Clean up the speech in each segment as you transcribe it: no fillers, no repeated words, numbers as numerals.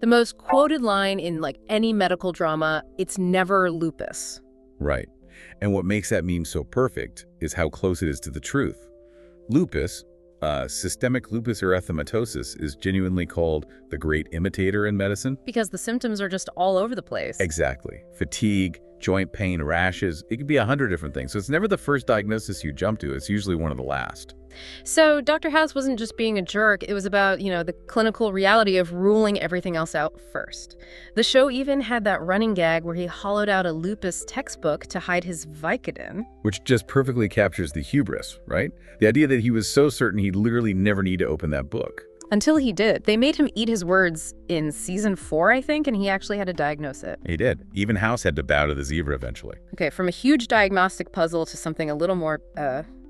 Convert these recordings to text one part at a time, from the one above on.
The most quoted line in like any medical drama, it's never lupus. Right. And what makes that meme so perfect is how close it is to the truth. Lupus, systemic lupus erythematosus, is genuinely called the great imitator in medicine. Because the symptoms are just all over the place. Exactly. Fatigue, joint pain, rashes. It could be 100 different things. So it's never the first diagnosis you jump to. It's usually one of the last. So Dr. House wasn't just being a jerk. It was about, the clinical reality of ruling everything else out first. The show even had that running gag where he hollowed out a lupus textbook to hide his Vicodin. Which just perfectly captures the hubris, right? The idea that he was so certain he'd literally never need to open that book. Until he did. They made him eat his words in season 4, I think, and he actually had to diagnose it. He did. Even House had to bow to the zebra eventually. Okay, from a huge diagnostic puzzle to something a little more,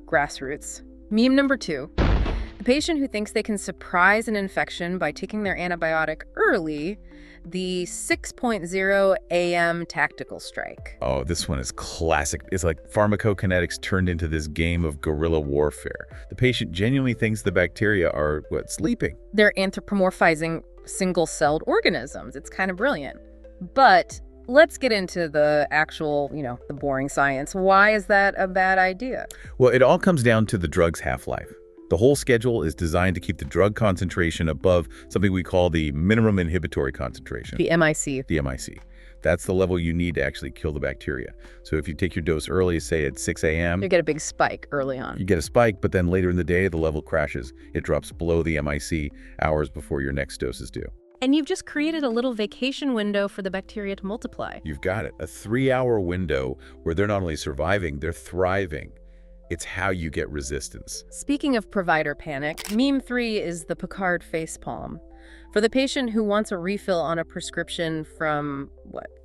grassroots. Meme number 2. The patient who thinks they can surprise an infection by taking their antibiotic early, the 6.0 a.m. tactical strike. Oh, this one is classic. It's like pharmacokinetics turned into this game of guerrilla warfare. The patient genuinely thinks the bacteria are, sleeping. They're anthropomorphizing single-celled organisms. It's kind of brilliant. But let's get into the actual, the boring science. Why is that a bad idea? Well, it all comes down to the drug's half-life. The whole schedule is designed to keep the drug concentration above something we call the minimum inhibitory concentration. The MIC. The MIC. That's the level you need to actually kill the bacteria. So if you take your dose early, say at 6 a.m. You get a big spike early on. You get a spike, but then later in the day, the level crashes. It drops below the MIC hours before your next dose is due. And you've just created a little vacation window for the bacteria to multiply. You've got it. A 3-hour window where they're not only surviving, they're thriving. It's how you get resistance. Speaking of provider panic, meme 3 is the Picard facepalm. For the patient who wants a refill on a prescription from,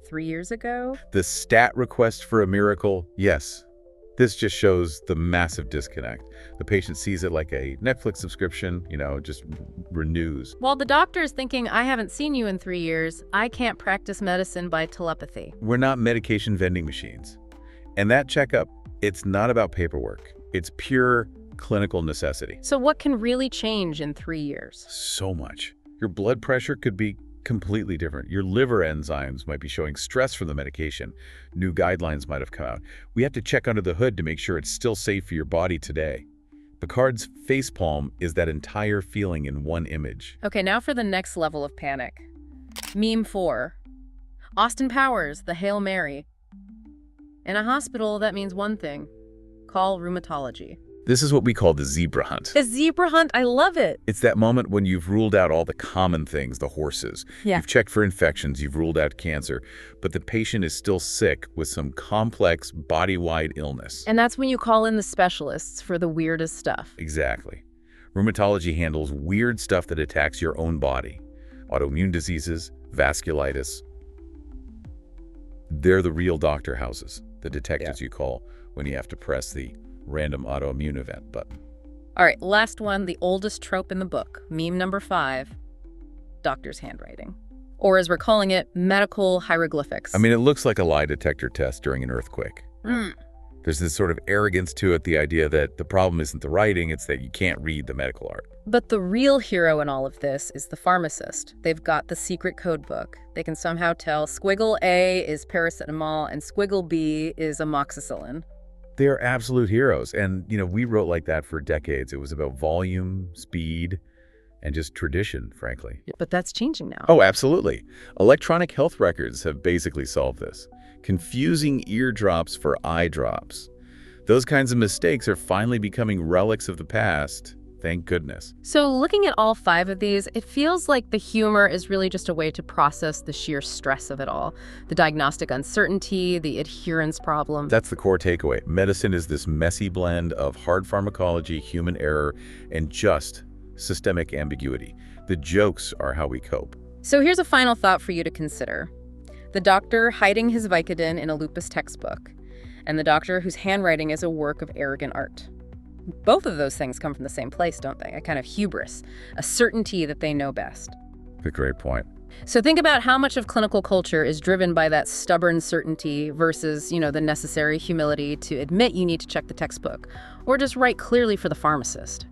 3 years ago? The stat request for a miracle, yes. This just shows the massive disconnect. The patient sees it like a Netflix subscription, just renews. While the doctor is thinking, I haven't seen you in 3 years, I can't practice medicine by telepathy. We're not medication vending machines. And that checkup, it's not about paperwork. It's pure clinical necessity. So what can really change in 3 years? So much. Your blood pressure could be completely different. Your liver enzymes might be showing stress from the medication. New guidelines might have come out. We have to check under the hood to make sure it's still safe for your body today. Picard's facepalm is that entire feeling in one image. Okay, now for the next level of panic. Meme 4. Austin Powers, the Hail Mary. In a hospital, that means one thing. Call rheumatology. This is what we call the zebra hunt. The zebra hunt? I love it. It's that moment when you've ruled out all the common things, the horses. Yeah. You've checked for infections, you've ruled out cancer, but the patient is still sick with some complex body-wide illness. And that's when you call in the specialists for the weirdest stuff. Exactly. Rheumatology handles weird stuff that attacks your own body. Autoimmune diseases, vasculitis. They're the real doctor houses, the detectives you call when you have to press the random autoimmune event button. All right, last one, the oldest trope in the book, meme number 5, doctor's handwriting. Or as we're calling it, medical hieroglyphics. I mean, it looks like a lie detector test during an earthquake. There's this sort of arrogance to it, the idea that the problem isn't the writing, it's that you can't read the medical art. But the real hero in all of this is the pharmacist. They've got the secret code book. They can somehow tell squiggle A is paracetamol and squiggle B is amoxicillin. They're absolute heroes. And, we wrote like that for decades. It was about volume, speed, and just tradition, frankly. But that's changing now. Oh, absolutely. Electronic health records have basically solved this. Confusing eardrops for eye drops. Those kinds of mistakes are finally becoming relics of the past. Thank goodness. So looking at all 5 of these, it feels like the humor is really just a way to process the sheer stress of it all. The diagnostic uncertainty, the adherence problem. That's the core takeaway. Medicine is this messy blend of hard pharmacology, human error, and just systemic ambiguity. The jokes are how we cope. So here's a final thought for you to consider. The doctor hiding his Vicodin in a lupus textbook, and the doctor whose handwriting is a work of arrogant art. Both of those things come from the same place, don't they? A kind of hubris, a certainty that they know best. A great point. So think about how much of clinical culture is driven by that stubborn certainty versus, the necessary humility to admit you need to check the textbook or just write clearly for the pharmacist.